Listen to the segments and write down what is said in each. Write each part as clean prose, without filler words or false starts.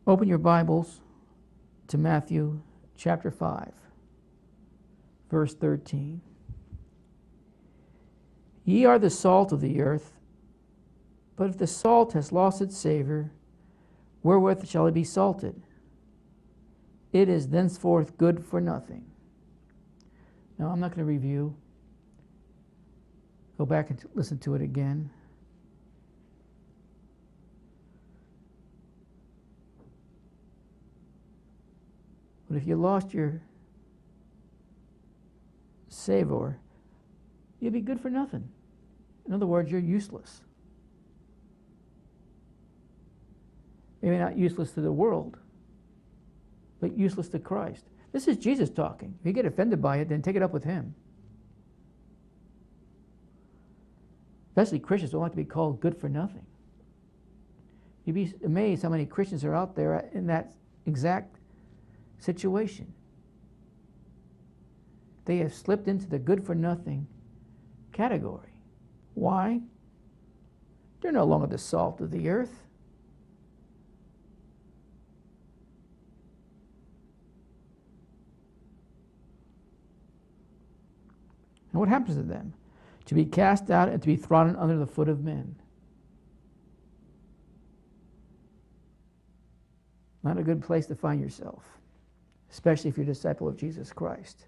Open your Bibles to Matthew chapter 5, verse 13. Ye are the salt of the earth, but if the salt has lost its savor, wherewith shall it be salted? It is thenceforth good for nothing. Now, I'm not going to review. Go back and listen to it again. But if you lost your savor, you'll be good for nothing. In other words, you're useless. Maybe not useless to the world, but useless to Christ. This is Jesus talking. If you get offended by it, then take it up with him. Especially Christians don't like to be called good for nothing. You'd be amazed how many Christians are out there in that exact situation. They have slipped into the good for nothing category. Why? They're no longer the salt of the earth. And what happens to them? To be cast out and to be trodden under the foot of men. Not a good place to find yourself, especially if you're a disciple of Jesus Christ.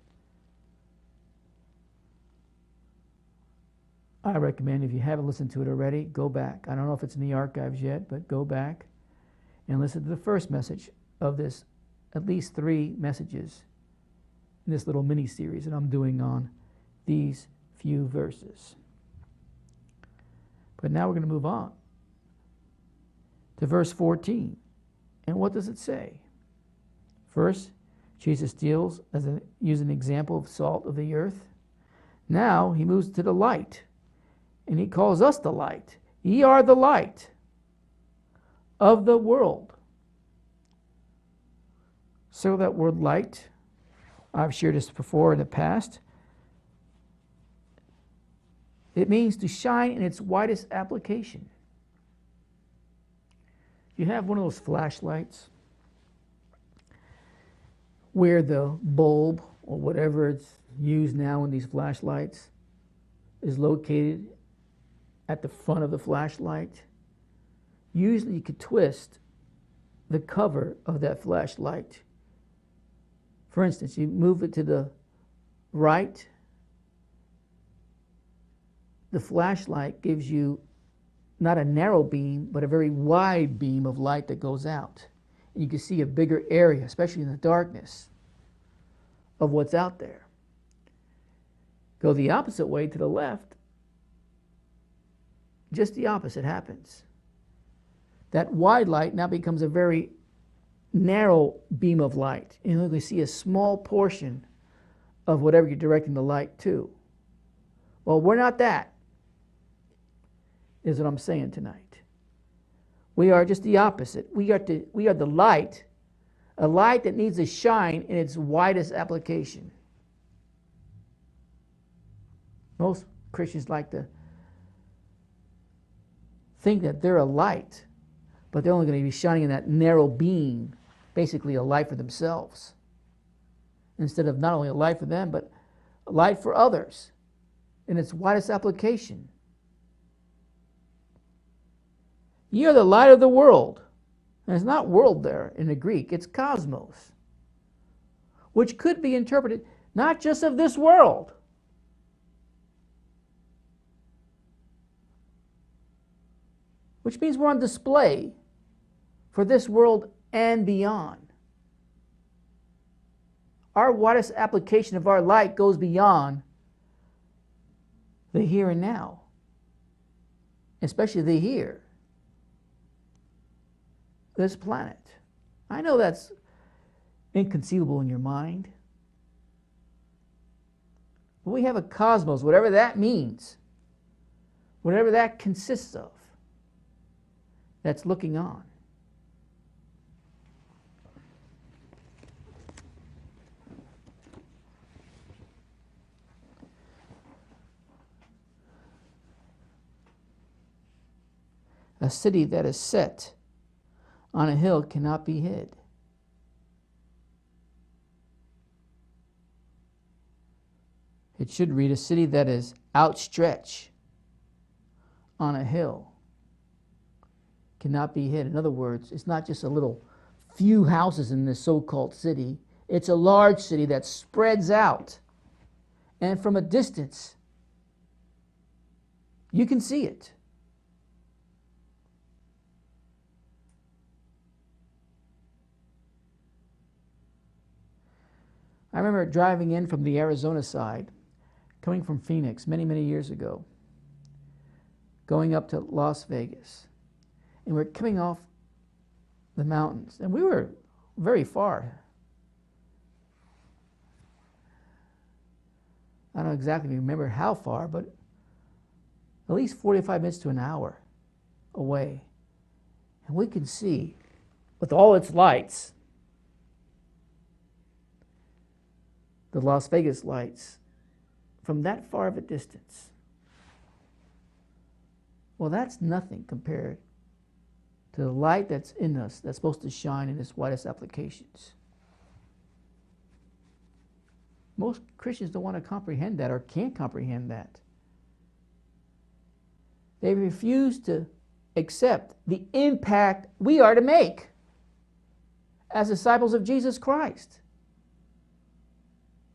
I recommend, if you haven't listened to it already, go back. I don't know if it's in the archives yet, but go back and listen to the first message of this, at least 3 messages in this little mini-series that I'm doing on these few verses. But now we're going to move on to verse 14. And what does it say? First, Jesus deals use an example of salt of the earth. Now he moves to the light, and he calls us the light. Ye are the light of the world. So that word light, I've shared this before in the past. It means to shine in its widest application. You have one of those flashlights where the bulb or whatever it's used now in these flashlights is located at the front of the flashlight. Usually you could twist the cover of that flashlight. For instance, you move it to the right. The flashlight gives you not a narrow beam, but a very wide beam of light that goes out. And you can see a bigger area, especially in the darkness, of what's out there. Go the opposite way to the left, just the opposite happens. That wide light now becomes a very narrow beam of light. And you can see a small portion of whatever you're directing the light to. Well, we're not that, is what I'm saying tonight. We are just the opposite. We are the light, a light that needs to shine in its widest application. Most Christians like to think that they're a light, but they're only going to be shining in that narrow beam, basically a light for themselves, instead of not only a light for them, but a light for others in its widest application. Ye are the light of the world. And it's not world there in the Greek, it's cosmos, which could be interpreted not just of this world, which means we're on display for this world and beyond. Our widest application of our light goes beyond the here and now, especially the here. This planet. I know that's inconceivable in your mind. But we have a cosmos, whatever that means, whatever that consists of, that's looking on. A city that is set on a hill cannot be hid. It should read, a city that is outstretched on a hill cannot be hid. In other words, it's not just a little few houses in this so-called city. It's a large city that spreads out. And from a distance, you can see it. I remember driving in from the Arizona side, coming from Phoenix many, many years ago, going up to Las Vegas. And we're coming off the mountains. And we were very far. I don't exactly remember how far, but at least 45 minutes to an hour away. And we can see, with all its lights, the Las Vegas lights, from that far of a distance. Well, that's nothing compared to the light that's in us that's supposed to shine in its widest applications. Most Christians don't want to comprehend that or can't comprehend that. They refuse to accept the impact we are to make as disciples of Jesus Christ.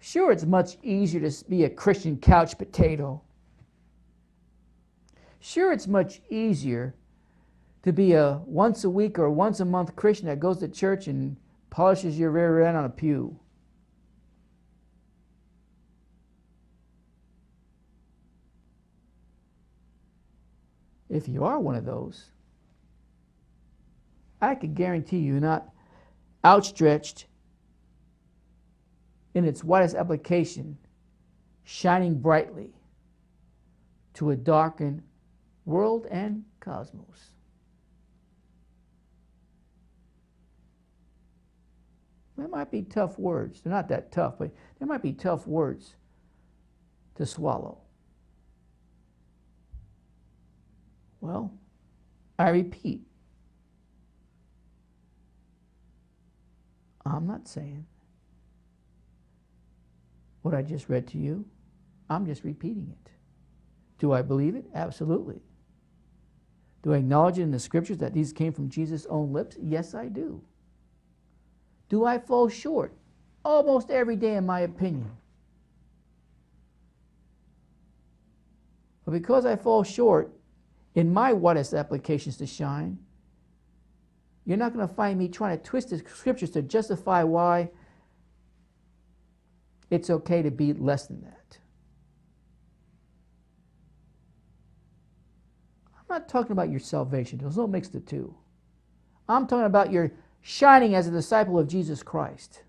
Sure, it's much easier to be a Christian couch potato. Sure, it's much easier to be a once a week or once a month Christian that goes to church and polishes your rear end on a pew. If you are one of those, I can guarantee you're not outstretched in its widest application, shining brightly to a darkened world and cosmos. There might be tough words. They're not that tough, but there might be tough words to swallow. Well, I repeat, I'm not saying what I just read to you. I'm just repeating it. Do I believe it? Absolutely. Do I acknowledge it in the scriptures that these came from Jesus' own lips? Yes, I do. Do I fall short? Almost every day, in my opinion. But because I fall short in my widest applications to shine, you're not going to find me trying to twist the scriptures to justify why it's okay to be less than that. I'm not talking about your salvation. There's no mix the two. I'm talking about your shining as a disciple of Jesus Christ.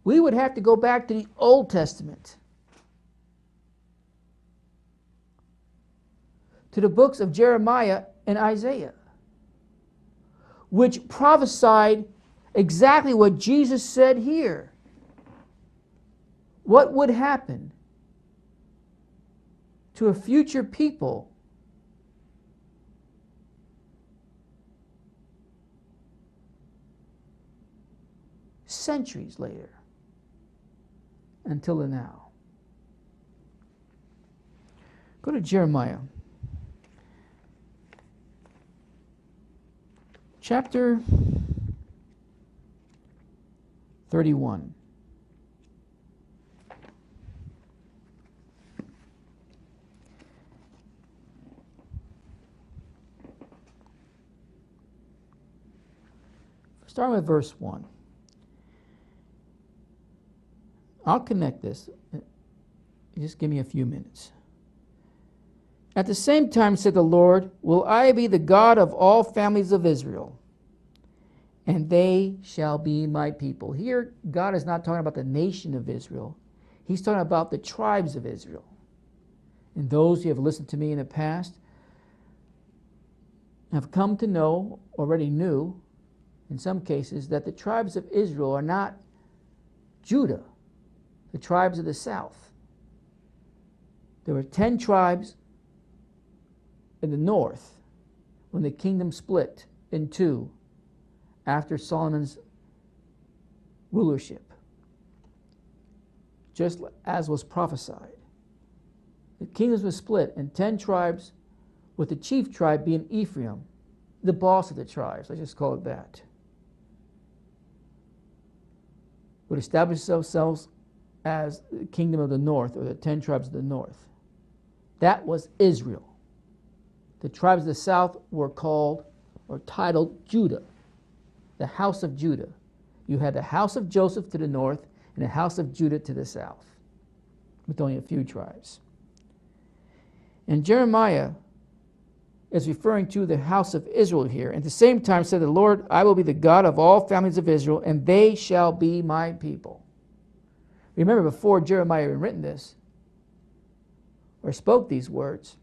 We would have to go back to the Old Testament, to the books of Jeremiah and Isaiah, which prophesied exactly what Jesus said here. What would happen to a future people centuries later until the now? Go to Jeremiah chapter 31. Starting with verse 1. I'll connect this. Just give me a few minutes. At the same time, said the Lord, will I be the God of all families of Israel, and they shall be my people. Here, God is not talking about the nation of Israel. He's talking about the tribes of Israel. And those who have listened to me in the past have come to know, already knew, in some cases, that the tribes of Israel are not Judah, the tribes of the south. There were 10 tribes in the north when the kingdom split in two after Solomon's rulership, just as was prophesied. The kingdoms were split in 10 tribes, with the chief tribe being Ephraim, the boss of the tribes, let's just call it that, would establish themselves as the kingdom of the north, or the 10 tribes of the north. That was Israel. The tribes of the south were called or titled Judah, the house of Judah. You had the house of Joseph to the north and the house of Judah to the south, with only a few tribes. And Jeremiah is referring to the house of Israel here. And at the same time said, the Lord, I will be the God of all families of Israel, and they shall be my people. Remember, before Jeremiah had written this, or spoke these words,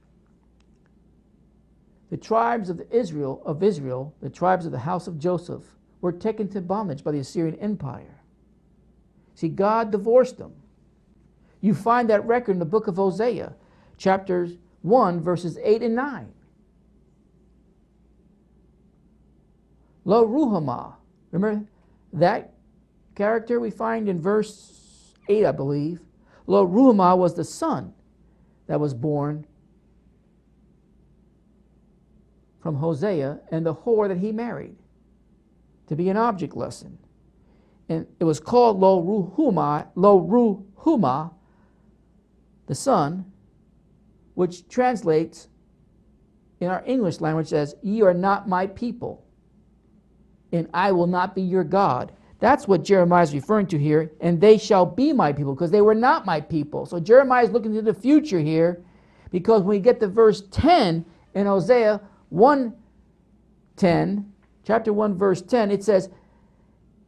the tribes of Israel, the tribes of the house of Joseph, were taken to bondage by the Assyrian Empire. See, God divorced them. You find that record in the book of Hosea, chapters 1, verses 8 and 9. Lo Ruhamah. Remember that character we find in verse 8, I believe. Lo Ruhamah was the son that was born from Hosea and the whore that he married, to be an object lesson. And it was called Lo Ruhamah, the son, which translates in our English language as, ye are not my people, and I will not be your God. That's what Jeremiah is referring to here, and they shall be my people, because they were not my people. So Jeremiah is looking to the future here, because when we get to verse 10 in Hosea 1:10, chapter 1, verse 10, it says,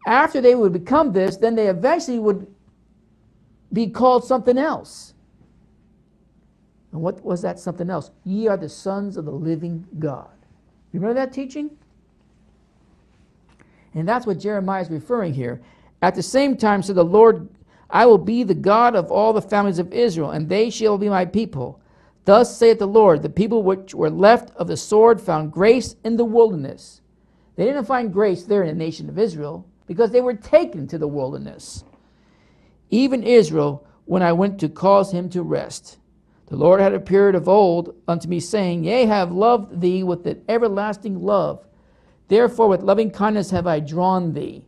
after they would become this, then they eventually would be called something else. And what was that something else? Ye are the sons of the living God. Remember that teaching? And that's what Jeremiah is referring here. At the same time, said the Lord, I will be the God of all the families of Israel, and they shall be my people. Thus saith the Lord, the people which were left of the sword found grace in the wilderness. They didn't find grace there in the nation of Israel, because they were taken to the wilderness. Even Israel, when I went to cause him to rest. The Lord had appeared of old unto me, saying, yea, I have loved thee with an everlasting love. Therefore with loving kindness have I drawn thee.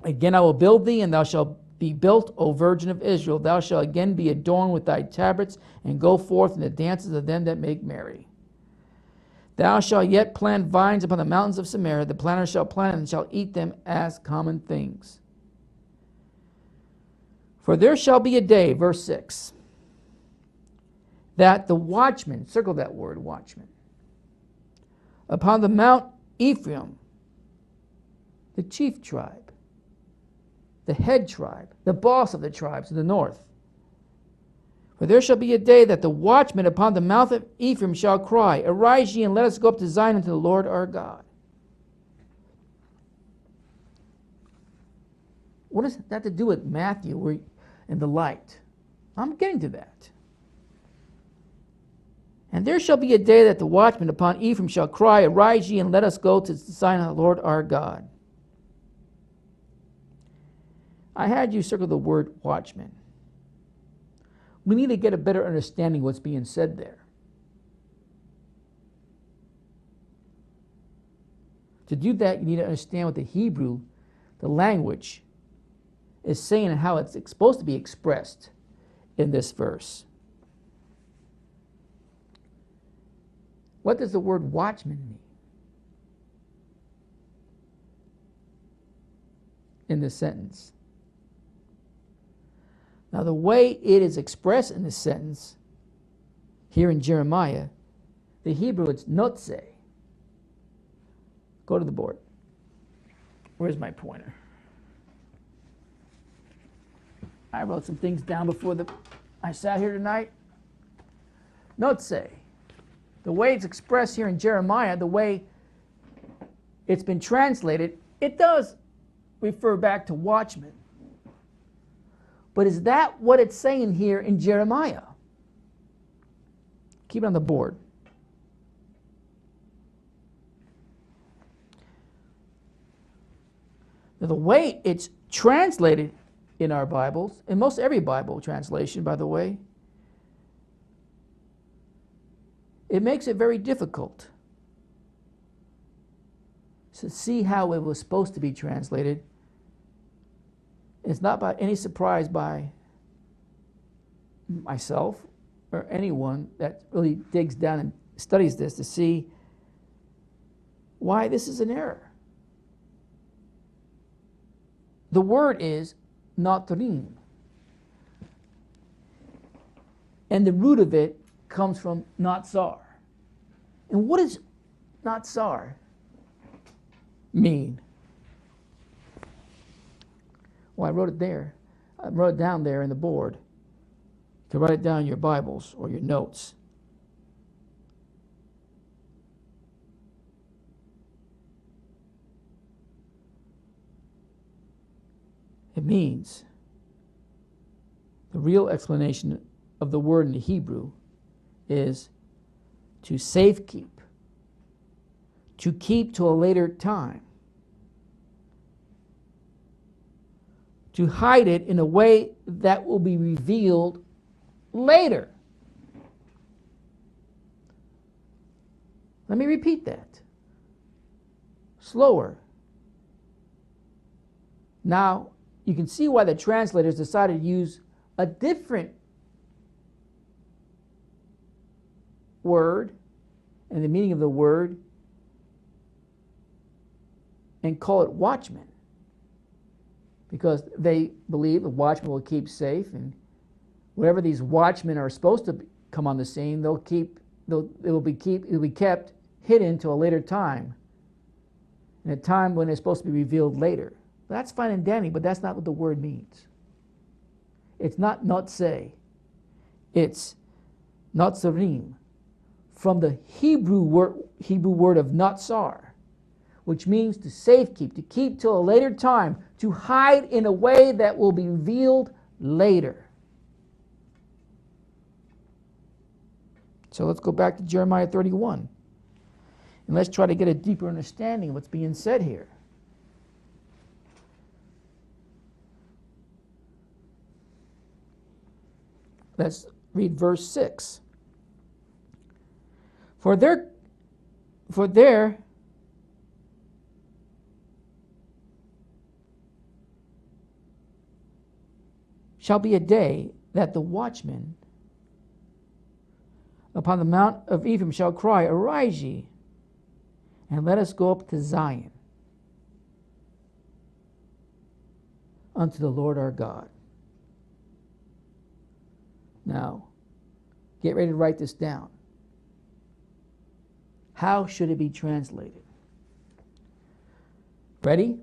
Again I will build thee, and thou shalt be built, O Virgin of Israel. Thou shalt again be adorned with thy tabrets, and go forth in the dances of them that make merry. Thou shalt yet plant vines upon the mountains of Samaria. The planter shall plant, and shall eat them as common things. For there shall be a day, verse 6, that the watchman, circle that word, watchman, upon the Mount Ephraim, the chief tribe, the head tribe, the boss of the tribes of the north. For there shall be a day that the watchman upon the mouth of Ephraim shall cry, arise ye, and let us go up to Zion unto the Lord our God. What does that have to do with Matthew and the light? I'm getting to that. And there shall be a day that the watchman upon Ephraim shall cry, arise ye, and let us go to Zion unto the Lord our God. I had you circle the word watchman. We need to get a better understanding of what's being said there. To do that, you need to understand what the Hebrew, the language, is saying and how it's supposed to be expressed in this verse. What does the word watchman mean in this sentence? Now, the way it is expressed in this sentence, here in Jeremiah, the Hebrew, it's notze. Go to the board. Where's my pointer? I wrote some things down before I sat here tonight. Notze. The way it's expressed here in Jeremiah, the way it's been translated, it does refer back to watchman. But is that what it's saying here in Jeremiah? Keep it on the board. Now, the way it's translated in our Bibles, in most every Bible translation, by the way, it makes it very difficult to see how it was supposed to be translated. It's not by any surprise by myself or anyone that really digs down and studies this to see why this is an error. The word is Notzarim, and the root of it comes from Notzar. And what does Notzar mean? Well, I wrote it there. I wrote it down there in the board to write it down in your Bibles or your notes. It means, the real explanation of the word in the Hebrew is to safekeep, to keep to a later time, to hide it in a way that will be revealed later. Let me repeat that. Slower. Now, you can see why the translators decided to use a different word and the meaning of the word and call it watchman, because they believe the watchman will keep safe, and whenever these watchmen are supposed to come on the scene, it will be kept hidden to a later time, in a time when it's supposed to be revealed later. That's fine and dandy, but that's not what the word means. It's not Notze. It's Notzarim, from the Hebrew word of Notzar, which means to safekeep, to keep till a later time, to hide in a way that will be revealed later. So let's go back to Jeremiah 31, and let's try to get a deeper understanding of what's being said here. Let's read verse 6. For there shall be a day that the watchman upon the mount of Ephraim shall cry, Arise ye, and let us go up to Zion, unto the Lord our God. Now, get ready to write this down. How should it be translated? Ready?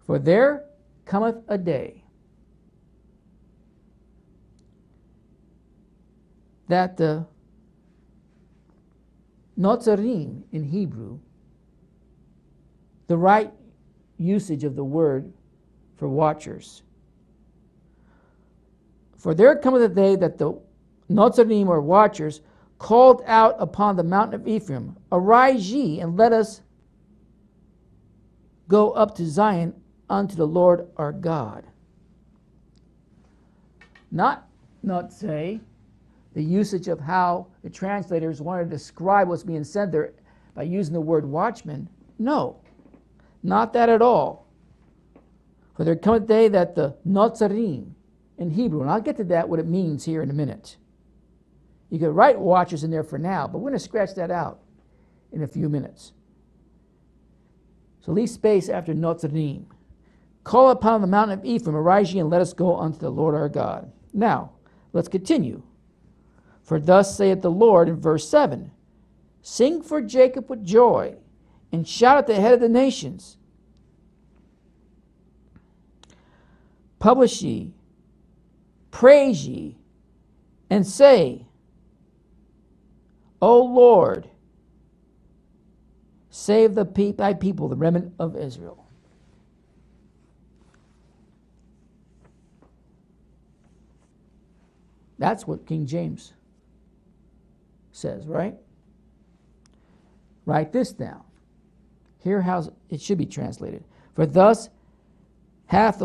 For there cometh a day that the Notzarim in Hebrew, the right usage of the word for watchers, for there cometh a day that the Notzarim, or watchers, called out upon the mountain of Ephraim, Arise ye, and let us go up to Zion unto the Lord our God. Not say the usage of how the translators wanted to describe what's being said there by using the word watchman. No, not that at all. For there cometh a day that the Notzarim in Hebrew, and I'll get to that, what it means here in a minute. You could write watchers in there for now, but we're going to scratch that out in a few minutes. So leave space after Notzarim. Call upon the mountain of Ephraim, Arise ye, and let us go unto the Lord our God. Now, let's continue. For thus saith the Lord in verse 7, Sing for Jacob with joy, and shout at the head of the nations. Publish ye, praise ye, and say, O Lord, save thy people, the remnant of Israel. That's what King James says, right? Write this down. Here how it should be translated. For thus hath said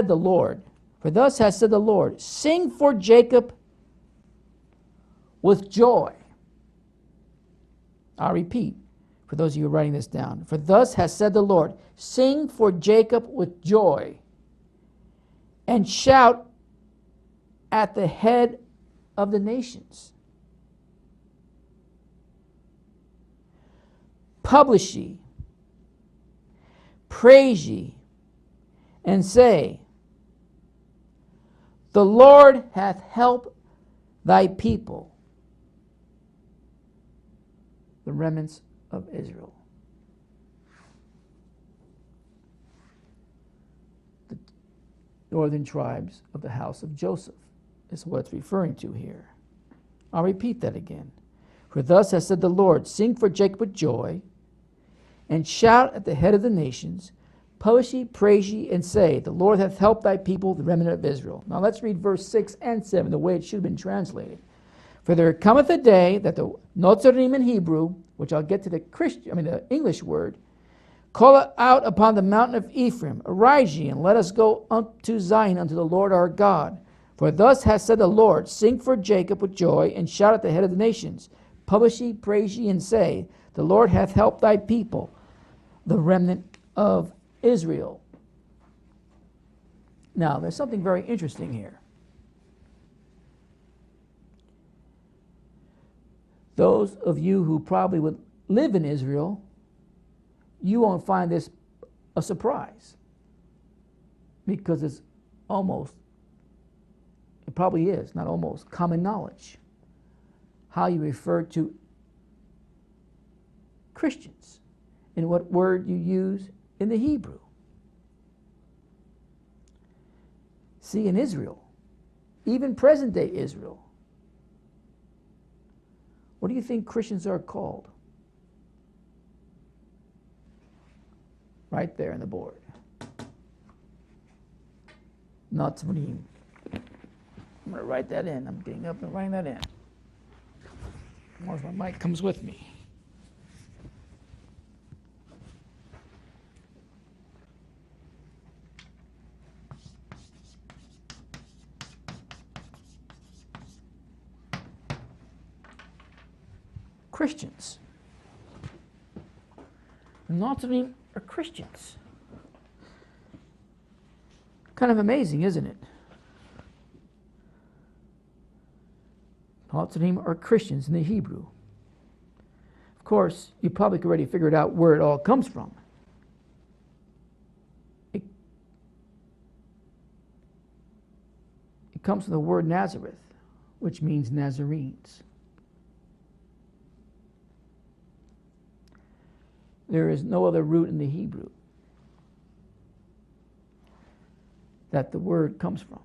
the Lord, sing for Jacob with joy. I'll repeat for those of you writing this down. For thus has said the Lord, sing for Jacob with joy, and shout at the head of the nations. Publish ye, praise ye, and say, the Lord hath helped thy people, the remnants of Israel. The northern tribes of the house of Joseph is what it's referring to here. I'll repeat that again. For thus has said the Lord, sing for Jacob with joy, and shout at the head of the nations, publish ye, praise ye, and say, the Lord hath helped thy people, the remnant of Israel. Now let's read verse 6 and 7, the way it should have been translated. For there cometh a day that the Notzarim in Hebrew, which I'll get to the English word, call out upon the mountain of Ephraim, arise ye, and let us go unto Zion, unto the Lord our God. For thus hath said the Lord, sing for Jacob with joy, and shout at the head of the nations. Publish ye, praise ye, and say, the Lord hath helped thy people, the remnant of Israel. Now, there's something very interesting here. Those of you who probably would live in Israel, you won't find this a surprise, because it probably is, not almost, common knowledge how you refer to Christians and what word you use in the Hebrew. See, in Israel, even present-day Israel, what do you think Christians are called? Right there on the board. Notzarim. I'm going to write that in. I'm getting up and writing that in. More if my mic comes with me. Christians. The Notzarim are Christians. Kind of amazing, isn't it? Notzarim are Christians in the Hebrew. Of course, you probably already figured out where it all comes from. It comes from the word Nazareth, which means Nazarenes. There is no other root in the Hebrew that the word comes from.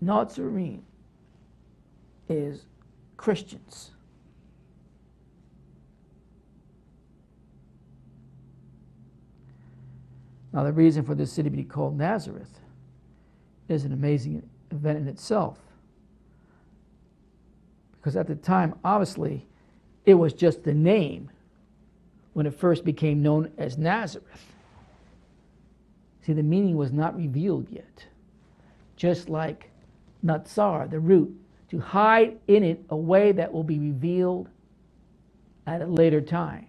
Notzarim is Christians. Now, the reason for this city to be called Nazareth is an amazing event in itself. Because at the time, obviously, it was just the name when it first became known as Nazareth. See, the meaning was not revealed yet. Just like Natsar, the root, to hide in it a way that will be revealed at a later time.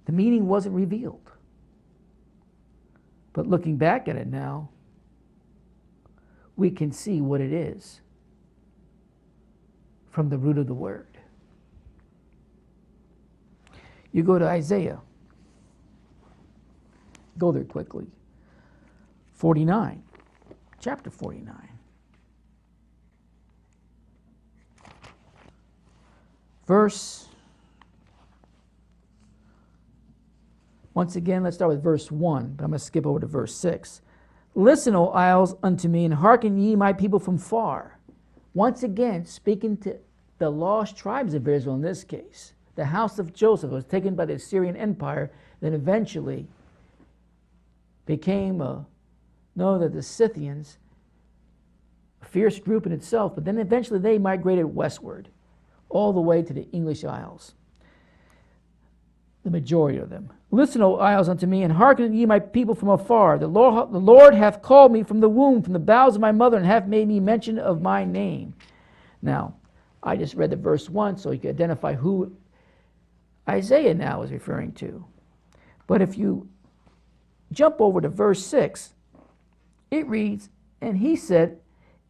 The meaning wasn't revealed. But looking back at it now, we can see what it is from the root of the word. You go to Isaiah. Go there quickly. 49. Chapter 49. Verse. Once again, let's start with verse 1, but I'm going to skip over to verse 6. Listen, O isles, unto me, and hearken ye, my people from far. Once again, speaking to the lost tribes of Israel in this case. The house of Joseph was taken by the Assyrian Empire, then eventually became a know that the Scythians, a fierce group in itself, but then eventually they migrated westward, all the way to the English Isles. The majority of them. Listen, O isles, unto me, and hearken ye, my people from afar. The Lord hath called me from the womb, from the bowels of my mother, and hath made me mention of my name. Now, I just read the verse 1 so you can identify who Isaiah now is referring to. But if you jump over to verse 6, it reads, and he said,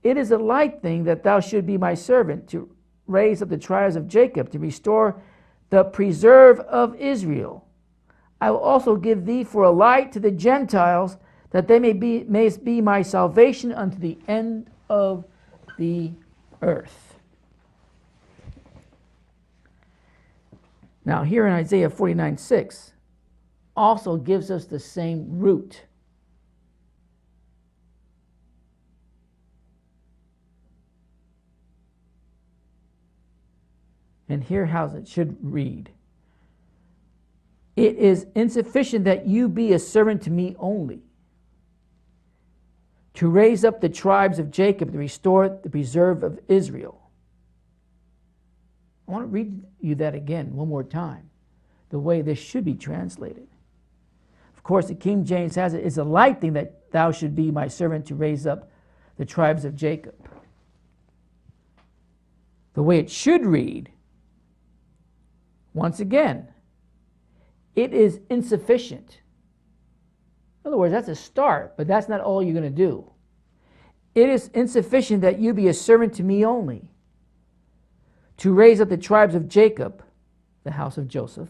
it is a light thing that thou should be my servant, to raise up the tribes of Jacob, to restore the preserve of Israel. I will also give thee for a light to the Gentiles, that they may be my salvation unto the end of the earth. Now here in Isaiah 49:6 also gives us the same root. And here how it should read. It is insufficient that you be a servant to me only, to raise up the tribes of Jacob, to restore the preserve of Israel. I want to read you that again one more time, the way this should be translated. Of course, the King James has it, it's a light thing that thou should be my servant to raise up the tribes of Jacob. The way it should read, once again, it is insufficient. In other words, that's a start, but that's not all you're going to do. It is insufficient that you be a servant to me only, to raise up the tribes of Jacob, the house of Joseph,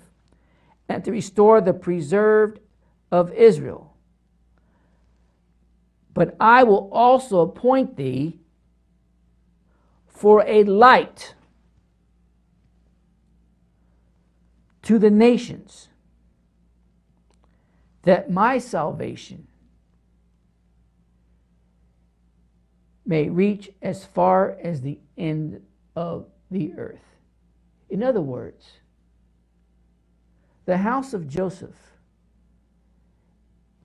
and to restore the preserved of Israel. But I will also appoint thee for a light to the nations, that my salvation may reach as far as the end of the earth. In other words, the house of Joseph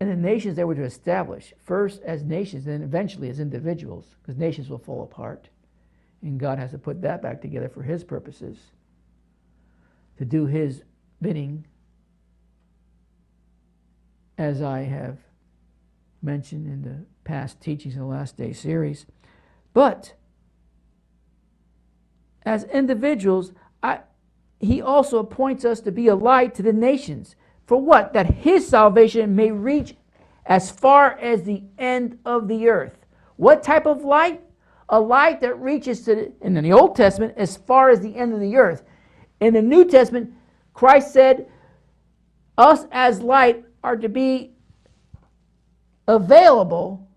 and the nations they were to establish, first as nations and then eventually as individuals, because nations will fall apart, and God has to put that back together for his purposes, to do his bidding, as I have mentioned in the past teachings in the Last Day series. But as individuals, he also appoints us to be a light to the nations. For what? That his salvation may reach as far as the end of the earth. What type of light? A light that reaches in the Old Testament as far as the end of the earth. In the New Testament, Christ said, us as light are to be available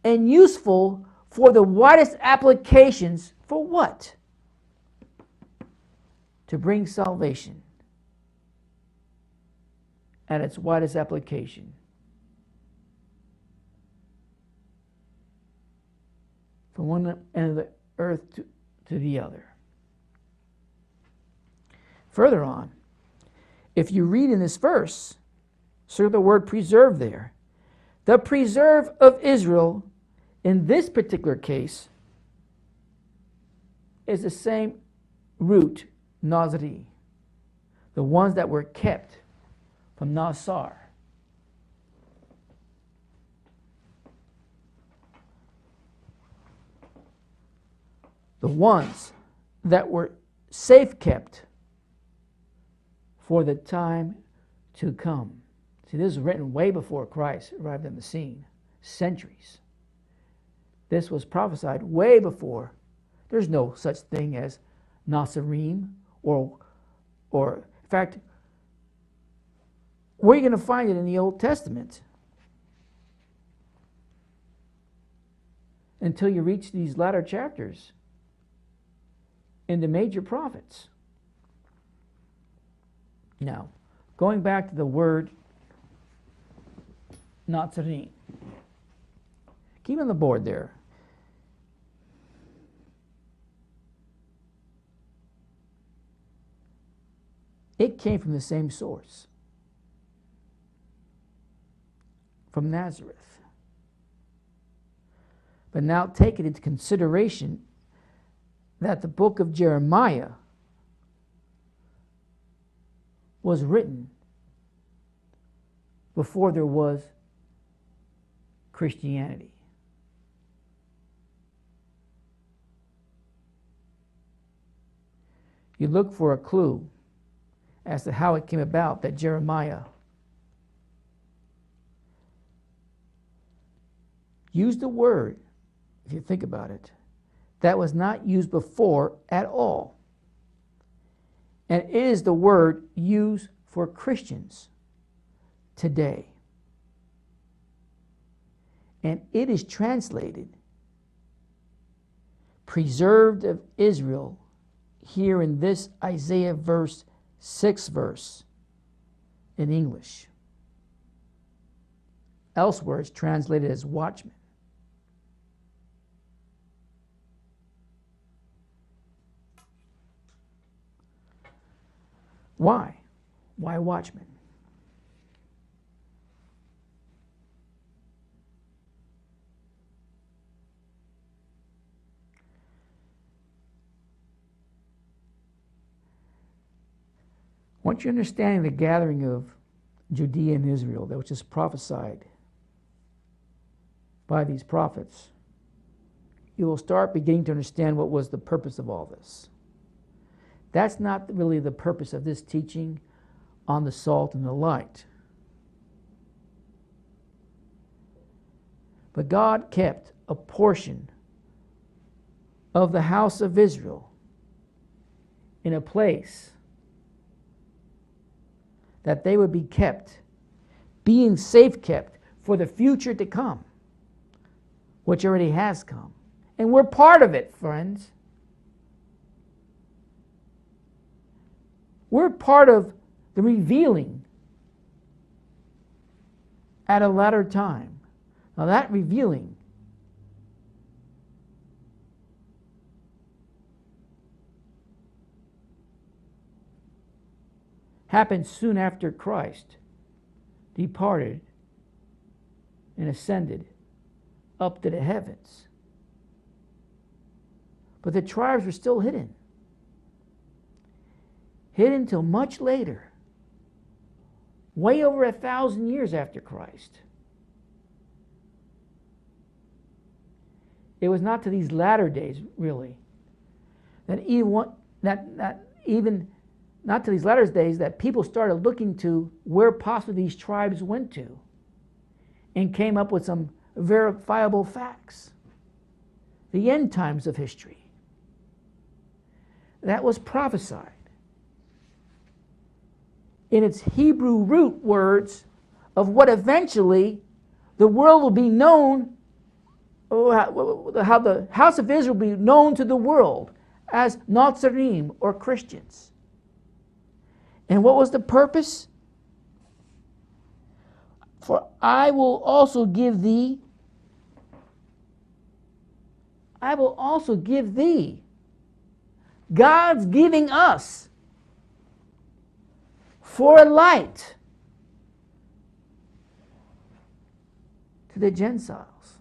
and useful for the widest applications. For what? To bring salvation at its widest application. From one end of the earth to the other. Further on, if you read in this verse, circle the word preserve there. The preserve of Israel, in this particular case, is the same root, Notzarim. The ones that were kept from Nazar. The ones that were safe kept for the time to come. See, this was written way before Christ arrived on the scene. Centuries. This was prophesied way before. There's no such thing as Notzarim or in fact, where are you going to find it in the Old Testament? Until you reach these latter chapters in the major prophets. Now, going back to the word Notzarim. Keep on the board there. It came from the same source. From Nazareth. But now take it into consideration that the book of Jeremiah was written before there was Christianity. You look for a clue as to how it came about that Jeremiah used a word, if you think about it, that was not used before at all. And it is the word used for Christians today. And it is translated, preserved of Israel, here in this Isaiah 6 verse in English. Elsewhere it's translated as watchman. Why? Why watchman? Once you understand the gathering of Judea and Israel that was just prophesied by these prophets, you will start beginning to understand what was the purpose of all this. That's not really the purpose of this teaching on the salt and the light. But God kept a portion of the house of Israel in a place that they would be kept, being safe kept for the future to come, which already has come. And we're part of it, friends. We're part of the revealing at a latter time. Now that revealing happened soon after Christ departed and ascended up to the heavens. But the tribes were still hidden. Hidden till much later, way over 1,000 years after Christ. It was not to these latter days, really, that even not to these latter days that people started looking to where possibly these tribes went to and came up with some verifiable facts. The end times of history. That was prophesied in its Hebrew root words of what eventually the world will be known, how the house of Israel will be known to the world as Notzarim, or Christians. And what was the purpose? For I will also give thee God's giving us for a light to the Gentiles,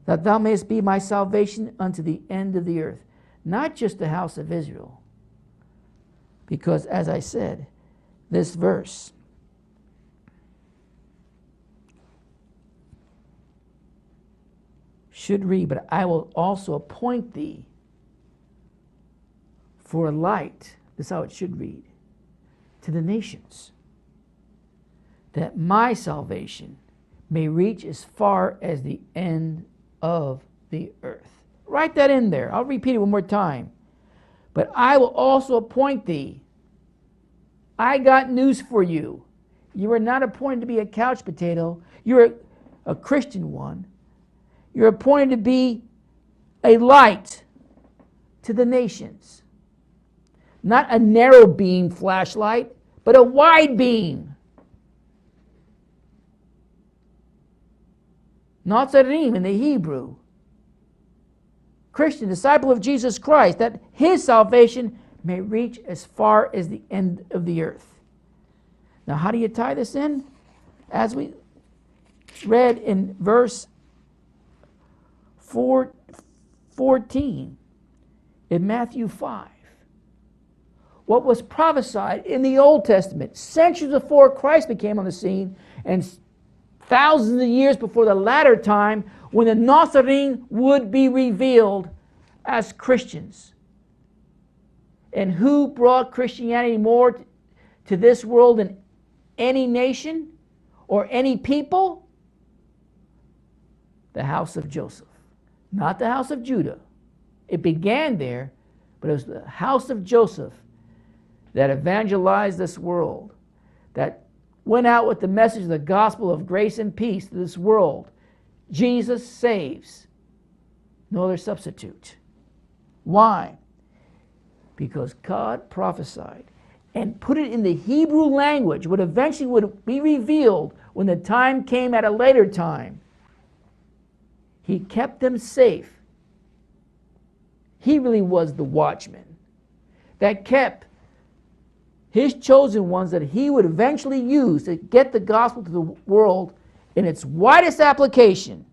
that thou mayest be my salvation unto the end of the earth. Not just the house of Israel, because as I said, this verse should read, but I will also appoint thee for a light, this is how it should read, to the nations, that my salvation may reach as far as the end of the earth. Write that in there. I'll repeat it one more time. But I will also appoint thee. I got news for you. You are not appointed to be a couch potato. You're a Christian one. You're appointed to be a light to the nations. Not a narrow beam flashlight, but a wide beam. Notzarim in the Hebrew. Christian, disciple of Jesus Christ, that his salvation may reach as far as the end of the earth. Now, how do you tie this in? As we read in verse 14 in Matthew 5. What was prophesied in the Old Testament centuries before Christ became on the scene and thousands of years before the latter time when the Notzarim would be revealed as Christians. And who brought Christianity more to this world than any nation or any people? The house of Joseph, not the house of Judah. It began there, but it was the house of Joseph that evangelized this world, that went out with the message of the gospel of grace and peace to this world. Jesus saves. No other substitute. Why? Because God prophesied and put it in the Hebrew language, what eventually would be revealed when the time came at a later time. He kept them safe. He really was the watchman that kept his chosen ones that he would eventually use to get the gospel to the world in its widest application.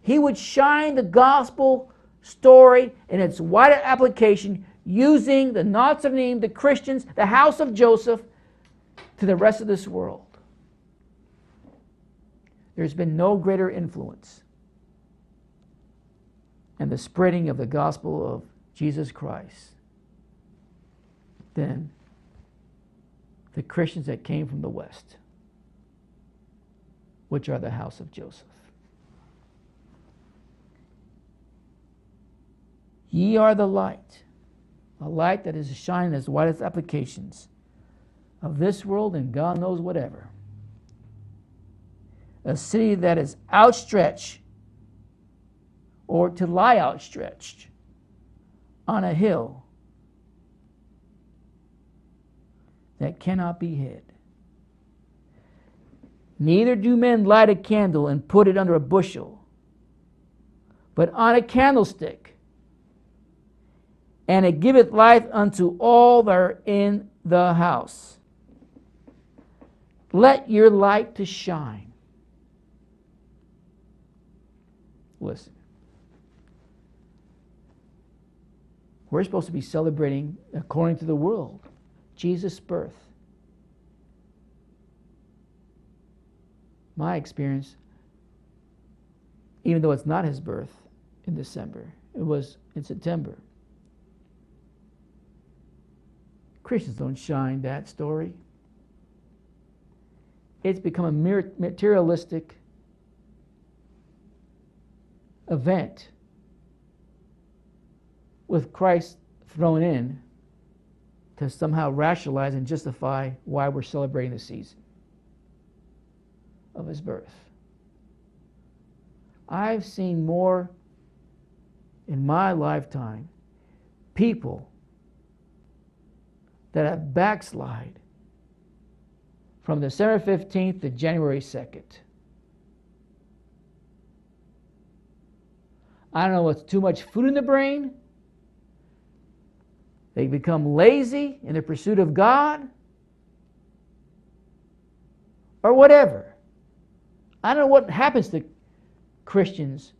He would shine the gospel story in its wider application using the Notzarim, the Christians, the house of Joseph, to the rest of this world. There's been no greater influence in the spreading of the gospel of Jesus Christ than the Christians that came from the West, which are the house of Joseph. Ye are the light, a light that is shining as wide as applications of this world and God knows whatever. A city that is outstretched, or to lie outstretched, on a hill that cannot be hid. Neither do men light a candle and put it under a bushel, but on a candlestick, and it giveth light unto all that are in the house. Let your light to shine. Listen. We're supposed to be celebrating, according to the world, Jesus' birth. My experience, even though it's not his birth in December, it was in September. Christians don't shine that story. It's become a materialistic event with Christ thrown in to somehow rationalize and justify why we're celebrating the season of his birth. I've seen more in my lifetime people that have backslide from December 15th to January 2nd. I don't know what's too much food in the brain. They become lazy in their pursuit of God, or whatever. I don't know what happens to Christians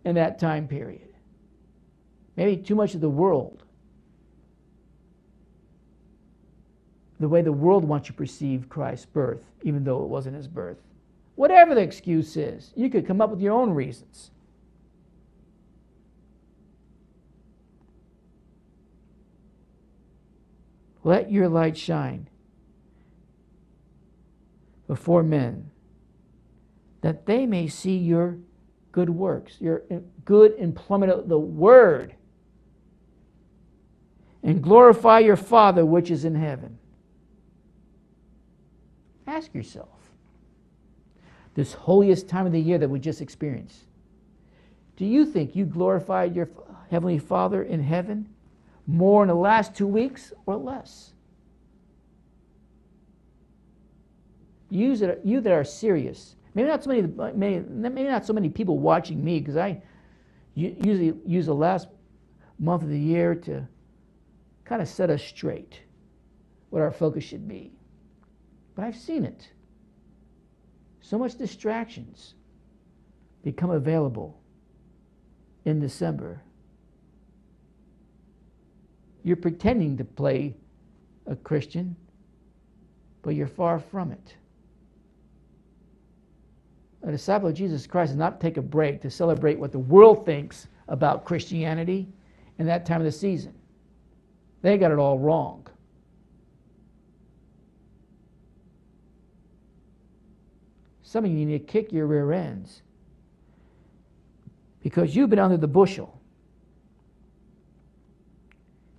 in that time period. Maybe too much of the world. The way the world wants you to perceive Christ's birth, even though it wasn't his birth. Whatever the excuse is, you could come up with your own reasons. Let your light shine before men, that they may see your good works, your good employment of the word, and glorify your Father which is in heaven. Ask yourself, this holiest time of the year that we just experienced, do you think you glorified your Heavenly Father in heaven more in the last 2 weeks or less? You that are serious, maybe not so many people watching me, because I usually use the last month of the year to kind of set us straight what our focus should be. But I've seen it. So much distractions. become available in December, you're pretending to play a Christian, but you're far from it. A disciple of Jesus Christ does not take a break to celebrate what the world thinks about Christianity in that time of the season. They got it all wrong. Some of you need to kick your rear ends because you've been under the bushel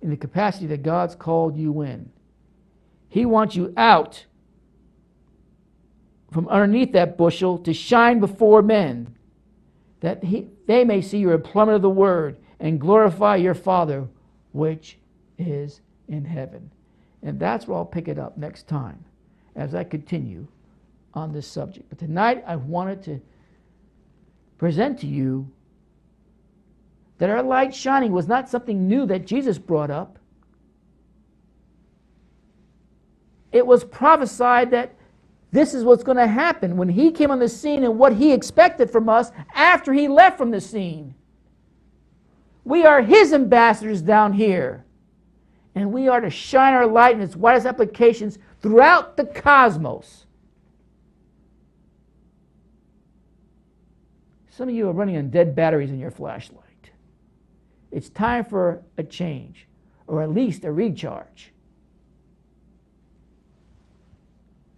in the capacity that God's called you in. He wants you out from underneath that bushel to shine before men, that they may see your employment of the word and glorify your Father which is in heaven. And that's where I'll pick it up next time as I continue on this subject. But tonight I wanted to present to you that our light shining was not something new that Jesus brought up. It was prophesied that this is what's going to happen when he came on the scene and what he expected from us after he left from the scene. We are his ambassadors down here. And we are to shine our light in its widest applications throughout the cosmos. Some of you are running on dead batteries in your flashlight. It's time for a change, or at least a recharge.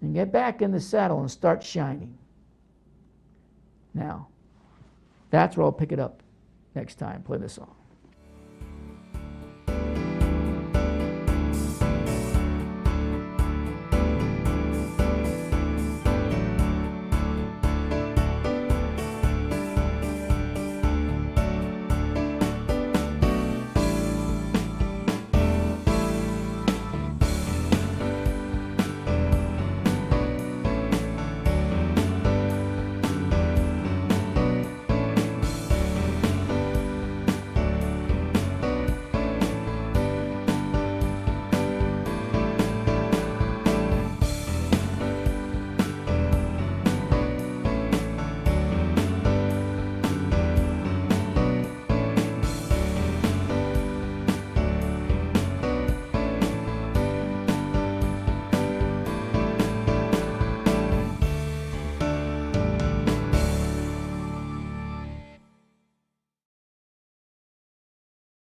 And get back in the saddle and start shining. Now, that's where I'll pick it up next time. Play the song.